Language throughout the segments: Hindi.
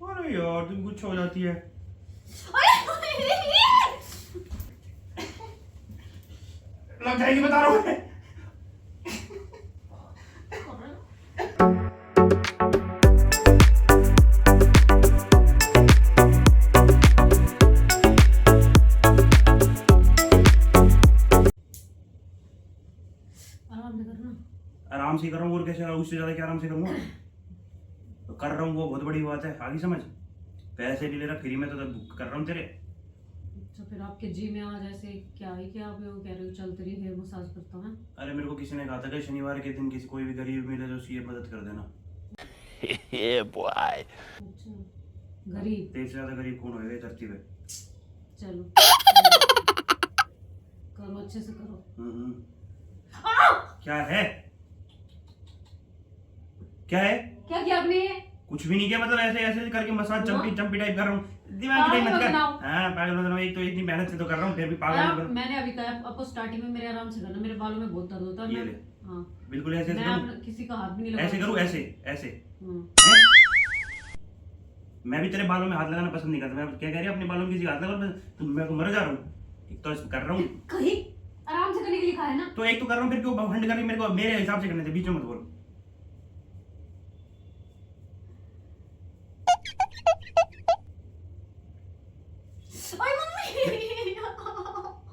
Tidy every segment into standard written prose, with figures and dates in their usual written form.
अरे यार तुम कुछ हो जाती है। लग जाएगी बता रहा हूँ मैं। आराम से कर रहा हूँ और कैसे उससे ज्यादा क्या आराम से करूँगा। तो कर रहा हूँ वो बहुत बड़ी बात है, आगे समझ। पैसे नहीं ले रहा फ्री में तो कर रहा हूँ तेरे। अच्छा फिर आपके जी में आज ऐसे क्या ही क्या आप कह रहे हो चलते रहिए हेयर मसाज करता हूँ। अरे मेरे को किसी ने कहा था कि शनिवार के दिन किसी कोई भी गरीब मिले तो उसकी मदद कर देना। अच्छा गरीब तेरे से ज्यादा गरीब कौन होगा धरती पे। चलो करो अच्छे से करो। क्या है क्या है क्या किया आपने? कुछ भी नहीं किया, मतलब ऐसे ऐसे करके मसाज चंपी चंपी टाइप कर रहा हूँ। दिमाग की मत कर। हाँ पागल मत बनो, एक तो इतनी मेहनत से तो कर रहा हूँ फिर भी पागल मत बनो। मैंने अभी कहा आपको स्टार्टिंग में मेरे आराम से करना, मेरे बालों में बहुत दर्द होता है। ये ले हाँ बिल्कुल ऐसे ऐसे मैं किसी का हाथ भी नहीं लगा। ऐसे करूँ ऐसे ऐसे। मैं भी तेरे बालों में हाथ लगाना पसंद नहीं करता। मैं क्या कह रही है अपने बालों में किसी हाथ लगा तो मैं तो मर जा रहा हूँ। एक तो कर रहा हूँ कहीं आराम से करने के लिए कहा है ना, तो एक तो कर रहा हूँ फिर क्यों भंड कर रही मेरे को। मेरे हिसाब से करने से बीच में मत बोल।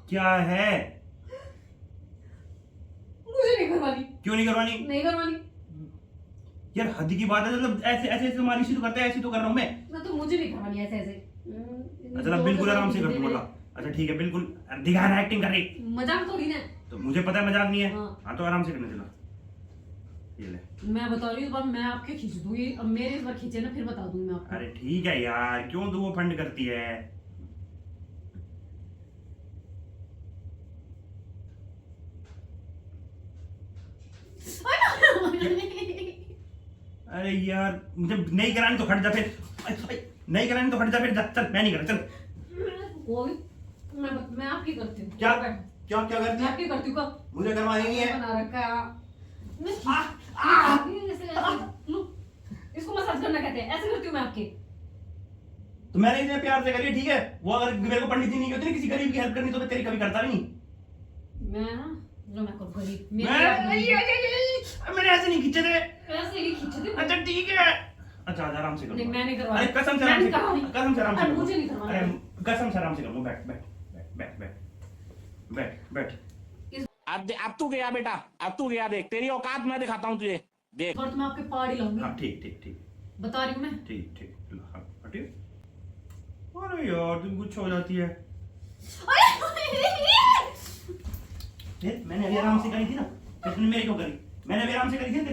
क्या है मुझे नहीं करवानी। क्यों नहीं करवानी? नहीं करवानी यार हद की बात है, मतलब ऐसे ऐसे ऐसे मालिश ही तो करता है, ऐसे तो कर रहा हूँ मैं। तो मुझे नहीं करवानी ऐसे ऐसे। अच्छा बिल्कुल आराम से कर दूंगा। अच्छा ठीक है बिल्कुल दिखा रहा एक्टिंग कर रही। मजाक थोड़ी ना। तो मुझे पता है मजाक नहीं है। हाँ। हाँ तो आराम से करने चला। ये ले मैं बता रही हूँ इस बार मैं आपके खींच दूंगी। अब मेरे इस बार खींचे ना फिर बता दूंगी मैं आपको। अरे ठीक है यार क्यों तू वो फंड करती है। अरे यार मुझे नहीं करानी तो हट जा फिर। नहीं करानी तो हट जा फिर। चल मैं नहीं कर चल। कोई मैं आपकी करती हूँ। क्या क्या क्या करती मैं है? आपकी करती हूँ कब मुझे करवानी नहीं है। बना रखा है। लो, इसको मसाज करना कहते हैं। ऐसे करती हूँ मैं आपके। तो मैंने इतने प्यार से करी ठीक है। वो अगर मेरे को पंडित जी नहीं होते ना किसी गरीब की हेल्प करनी तो मैं तेरी कभी करता भी नहीं। मैं ना लो मैं करूँ गरीब मैंने ऐसे नहीं खींचे थे। ऐसे ही खींचे थे। अच्छा ठीक है। अच्छा आराम से करो। नहीं मैं नहीं करवा। अरे कसम से आराम से कसम से आराम से मुझे नहीं करवाना। अरे कसम से आराम से करो। बैठ बैठ बैठ बैठ बैठ बैठ। अब तू गया बेटा, अब तू गया। देख तेरी औकात मैं दिखाता हूँ तुझे। देख और तो मैं आपके पहाड़ ही लाऊंगी। हाँ ठीक ठीक ठीक बता रही हूँ मैं। ठीक ठीक हटिए। अरे यार तुम कुछ हो जाती है। मैंने अभी आराम से करी थी ना। तुमने मेरे को करी। मैंने अभी आराम से करी थी ना।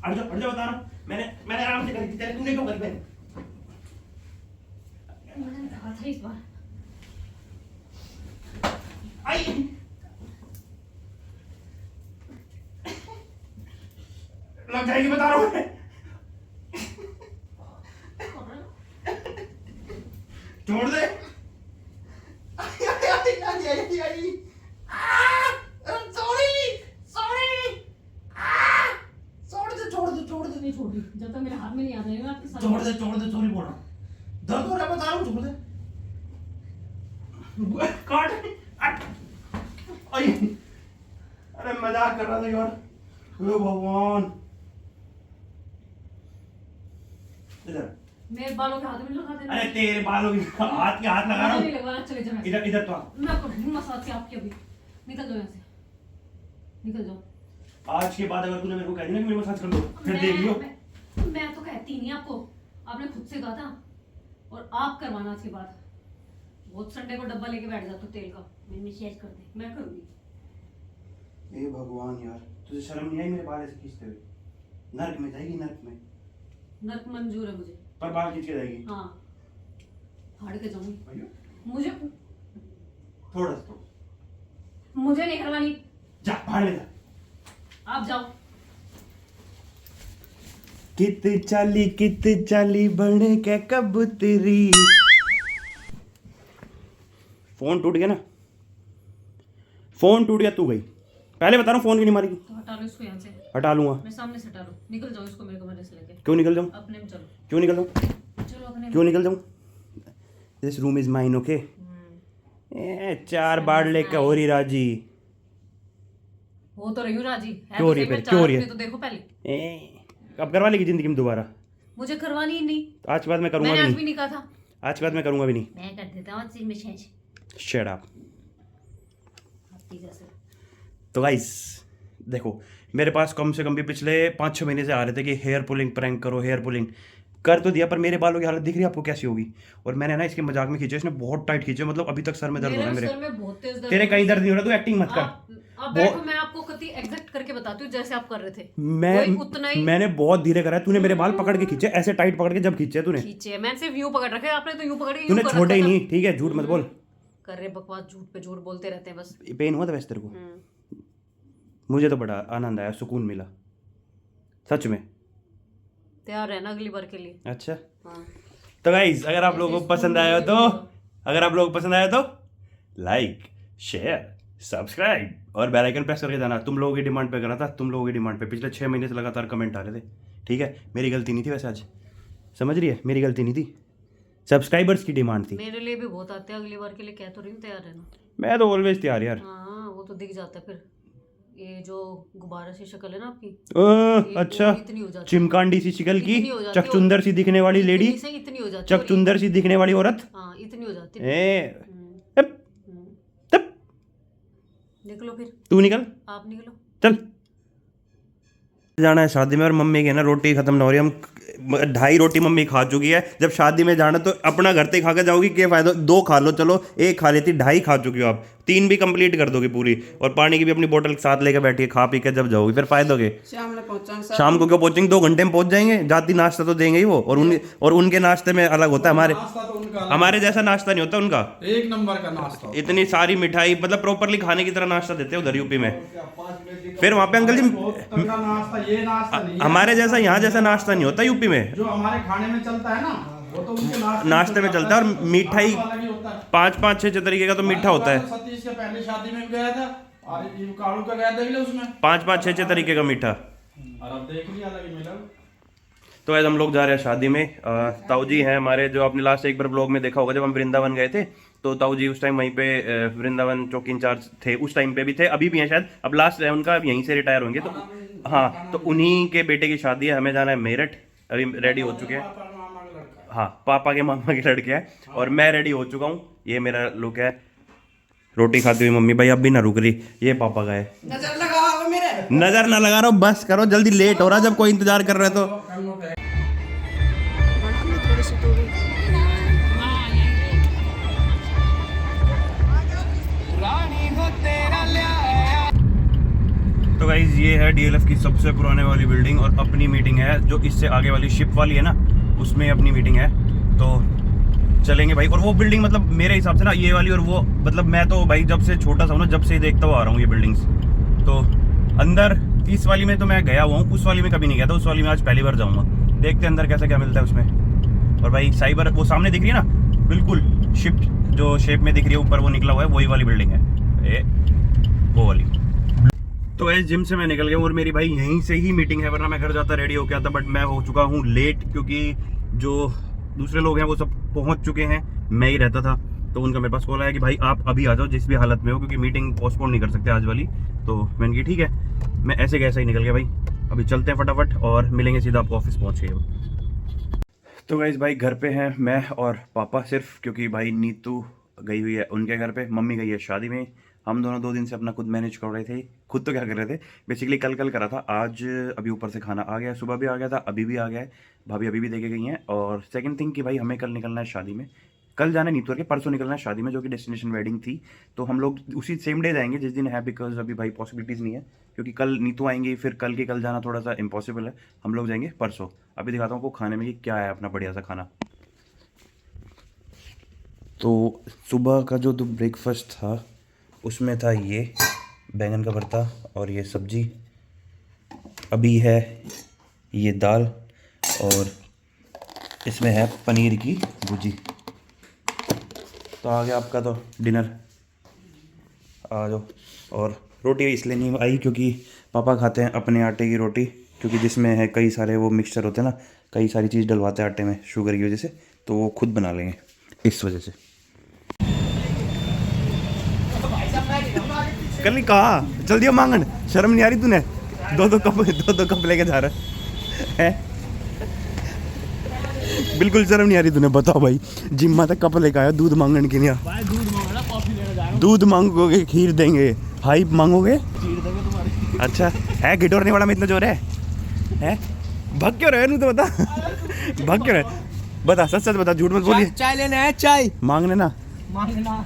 हट जाओ बता रहा हूँ। मैंने आराम से करी थी तेरे। तुमने क्यों करी? मैंने कहा था इस बार। आई लग जाएगी बता रहा हूँ मैं। छोड़ दे। छोड़ दे नहीं छोड़ दी जब तक मेरे हाथ में नहीं आ जाएगा आपके साथ। छोड़ दे सॉरी बोल रहा हूँ। दर्द हो रहा है बता रहा हूँ छोड़ दे। काट अरे मजाक कर रहा था यार। हे भगवान इधर मेरे बालों के हाथ में लगा देना। अरे तेरे बालों की हाथ लगा रहा हूँ। नहीं लगवाना चले जाओ। इधर इधर तो मैं आपको मसाज से आपकी अभी निकल जाओ यहाँ से निकल जाओ। आज के बाद अगर तूने मेरे को कह दिया कि मेरे मसाज कर दो फिर देख लियो। मैं तो कहती नहीं आपको, आपने खुद से कहा था और आप करवाना आज के बाद। बहुत संडे को डब्बा लेके बैठ जाता तेल का। मैं मसाज कर दे मैं करूंगी। हे भगवान यार तुझे शर्म नहीं आई मेरे बाल ऐसे खींचते हुए? नर्क में जाएगी नर्क में। नर्क मंजूर है मुझे पर बाल खींच के जाएगी। हाँ फाड़ के जाऊंगी। मुझे थोड़ा मुझे नहीं करवानी। जा भाड़ में जा। आप जाओ। कित चाली बने के कबूतरी। फोन टूट गया ना। फोन टूट गया तू गई। पहले बता रहा हूँ फोन क्यों नहीं मारेगी। तो हटा लो इसको यहाँ से। हटा लूंगा। मैं सामने से हटा लो। निकल जाओ इसको मेरे कमरे से लेके। क्यों निकल जाऊँ? अपने में चलो। क्यों निकल जाऊँ? चलो अपने क्यों निकल जाऊँ? This room is mine, okay? 4 बार लेके हो रही राजी। वो तो रही हूँ राजी है क्यों तो रही सही, है मैं फिर? क्यों रही है? चार तो देखो पहले। अब करवा लेगी जिंदगी में दोबारा? मुझे करवानी ही नहीं। आज के बाद मैं करूँगा मैंने भी आज नहीं। भी नहीं कहा था। आज के बाद मैं करूँगा भी नहीं। मैं कर देता हूँ चीज में चेंज शट अप। आपकी जैसे। तो गाइस देखो, मेरे पास कम से कम भी पिछले 5-6 महीने से आ रहे थे कि हेयर पुलिंग प्रैंक करो, हेयर पुलिंग कर तो दिया, पर मेरे बालों की हालत दिख रही है आपको कैसी होगी? और मैंने ना इसके मजाक में खींचे, इसने बहुत टाइट खींचे, मतलब अभी तक सर में दर्द हो रहा है सर मेरे। में बहुत तेज दर्द तेरे हो कहीं रहा दर्द नहीं हो रहा, तू एक्टिंग मत है। कर। आप बैठो, मैं आपको कति एग्जैक्ट करके बताती हूँ जैसे आप कर रहे थे। वही उतना ही मैंने बहुत धीरे करा है, तूने मेरे बाल पकड़ के खींचे, ऐसे टाइट पकड़ के जब खींचे तूने। खींचे मैंने सिर्फ यूं पकड़ रखे, आपने तो यूं पकड़ के यूं तूने कर छोड़े ही रखा था। नहीं, ठीक है? झूठ मत बोल। कर रहे बकवास, झूठ पे झूठ बोलते रहते हैं बस। पेन हुआ था वैसे तेरे को? मुझे तो बड़ा आनंद आया, सुकून मिला सच में। तैयार रहना अगली बार के लिए। अच्छा, हाँ। तो गाइस अगर आप लोगों को पसंद आया हो तो, अगर आप लोगों को पसंद आया तो लाइक, शेयर, सब्सक्राइब और बेल आइकन प्रेस करके जाना। तुम लोगों की डिमांड पे करा था, तुम लोगों की डिमांड पे पिछले 6 महीने से लगातार कमेंट आ रहे थे, ठीक है? मेरी गलती नहीं थी वैसे, आज समझ रही है, मेरी गलती नहीं थी, सब्सक्राइबर्स की डिमांड थी। मेरे लिए भी बहुत आते हैं, अगली बार के लिए कह तो रही हूँ, तैयार रहना। मैं तो ऑलवेज तैयार यार। हाँ वो तो दिख जाता है फिर, ये जो गुब्बारा सी शक्ल है ना आपकी, अच्छा, इतनी हो जाती है। चिमकांडी सी शिकल की, इतनी हो जाती है, चकचुंदर सी दिखने वाली लेडी, इतनी से इतनी हो जाती है, चकचुंदर सी दिखने वाली औरत। हाँ इतनी हो जाती है। तब तब निकलो फिर, तू निकल, आप निकलो। चल जाना है शादी में, और मम्मी की ना रोटी खत्म ना हो रही, हम 2.5 रोटी मम्मी खा चुकी है। जब शादी में जाना तो अपना घर से खा के जाओगी, क्या फायदा? 2 खा लो, चलो 1 खा लेती, 2.5 खा चुकी हो आप, 3 भी कंप्लीट कर दोगे पूरी, और पानी की भी अपनी बोतल साथ लेके बैठी है, खा पी के जब जाओगे फिर फायदा होगे। शाम को क्यों पहुंचेंगे? 2 घंटे में पहुंच जाएंगे, जाती नाश्ता तो देंगे ही वो, और उनके नाश्ते में अलग होता है, हमारे जैसा नाश्ता नहीं होता उनका, 1 नंबर का नाश्ता। इतनी सारी मिठाई, मतलब प्रॉपरली खाने की तरह नाश्ता देते हैं उधर यूपी में। फिर वहाँ पे अंकल जी नाश्ता, ये नाश्ता नहीं है। हमारे जैसा, यहाँ जैसा नाश्ता नहीं होता यूपी में, जो हमारे खाने में चलता है ना, वो तो उनके नाश्ते में चलता है। और मिठाई 5-5, 6 तरीके का तो मीठा होता है। सतीश के पहले शादी में गया था, और ये कालू का गया, देख ले उसमें 5-5, 6 तरीके का मीठा। और अब देख लिया अलग ही मिला। तो आज हम लोग जा रहे हैं शादी में। ताऊ जी हैं हमारे, जो आपने लास्ट एक बार ब्लॉग में देखा होगा, जब हम वृंदावन गए थे तो ताऊ जी उस टाइम वहीं पे वृंदावन चौकी इंचार्ज थे, उस टाइम पे भी थे, अभी भी हैं शायद, अब लास्ट है उनका, अब यहीं से रिटायर होंगे। तो हाँ, तो उन्हीं के बेटे की शादी है, हमें जाना है मेरठ, अभी रेडी हो चुके हैं। हाँ, पापा के मामा के लड़के हैं, और मैं रेडी हो चुका हूँ। ये मेरा लुक है, रोटी खाती हुई मम्मी, भाई अब भी ना रुक रही। ये पापा का है, नजर लगाओ मेरे, नजर ना लगा रहा हूँ, बस करो जल्दी, लेट हो रहा जब कोई इंतजार कर रहे तो। तो गाइज ये है डीएलएफ की सबसे पुराने वाली बिल्डिंग, और अपनी मीटिंग है जो इससे आगे वाली शिप वाली है ना, उसमें अपनी मीटिंग है। तो चलेंगे भाई। और वो बिल्डिंग, मतलब मेरे हिसाब से ना ये वाली और वो, मतलब मैं तो भाई जब से छोटा सा हूँ ना, जब से देखता हुआ आ रहा हूँ ये बिल्डिंग्स। तो अंदर इस वाली में तो मैं गया हुआ हूँ, उस वाली में कभी नहीं गया था, उस वाली में आज पहली बार जाऊँगा। देखते हैं अंदर कैसा क्या मिलता है उसमें। और भाई साइबर वो सामने दिख रही है ना, बिल्कुल शिप जो शेप में दिख रही है, ऊपर वो निकला हुआ है, वही वाली बिल्डिंग है, वो वाली। तो इस जिम से मैं निकल गया हूँ, और मेरी भाई यहीं से ही मीटिंग है, वरना मैं घर जाता रेडी हो गया था, बट मैं हो चुका हूँ लेट, क्योंकि जो दूसरे लोग हैं वो सब पहुँच चुके हैं, मैं ही रहता था। तो उनका मेरे पास कॉल आया कि भाई आप अभी आ जाओ जिस भी हालत में हो, क्योंकि मीटिंग पोस्टपोन नहीं कर सकते आज वाली। तो मैंने कहा ठीक है, मैं ऐसे कैसे ही निकल गया भाई। अभी चलते हैं फटाफट और मिलेंगे सीधा, आपको ऑफिस पहुँच गए। तो गाइस भाई घर पे हैं मैं और पापा सिर्फ, क्योंकि भाई नीतू गई हुई है उनके घर पे, मम्मी गई है शादी में। हम दोनों 2 दिन से अपना खुद मैनेज कर रहे थे, खुद तो क्या कर रहे थे बेसिकली, कल करा था, आज अभी ऊपर से खाना आ गया, सुबह भी आ गया था, अभी भी आ गया है, भाभी अभी भी देके गई हैं। और सेकंड थिंग कि भाई हमें कल निकलना है शादी में, कल जाना है नीतू के, परसों निकलना है शादी में, जो कि डेस्टिनेशन वेडिंग थी। तो हम लोग उसी सेम डे जाएंगे जिस दिन है, बिकॉज अभी भाई पॉसिबिलिटीज़ नहीं है, क्योंकि कल नीतू आएंगी, फिर कल के कल जाना थोड़ा सा इम्पॉसिबल है। हम लोग जाएंगे परसों। अभी दिखाता हूँ आपको खाने में कि क्या है अपना बढ़िया सा खाना। तो सुबह का जो ब्रेकफास्ट था उसमें था ये बैंगन का भरता और ये सब्जी, अभी है ये दाल, और इसमें है पनीर की भुजी। तो आ गया आपका तो डिनर, आ जाओ। और रोटी इसलिए नहीं आई क्योंकि पापा खाते हैं अपने आटे की रोटी, क्योंकि जिसमें है कई सारे वो मिक्सचर होते हैं ना, कई सारी चीज़ डलवाते हैं आटे में शुगर की वजह से, तो वो खुद बना लेंगे इस वजह से। कल नहीं कहा जल्दी अब मांगन, शर्म नहीं आ रही तूने? दो दो कप लेके जा रहा है। बिल्कुल शर्म नहीं आ रही तूने? बताओ भाई, जिम्मा तक कप लेके आया दूध मांगन के लिए। भाई दूध मांगना, कॉफी लेने जा रहा हूँ। दूध मांगोगे, खीर देंगे, हाई मांगोगे, खीर देंगे तुम्हारी। अच्छा है गिटोरने वाला में इतना जोर है? भग क्यों रहे? तो बता भग क्यों रहे? बता, सच सच बता, झूठ मत बोलिए। चाय लेना है, चाय मांगने ना मांगना।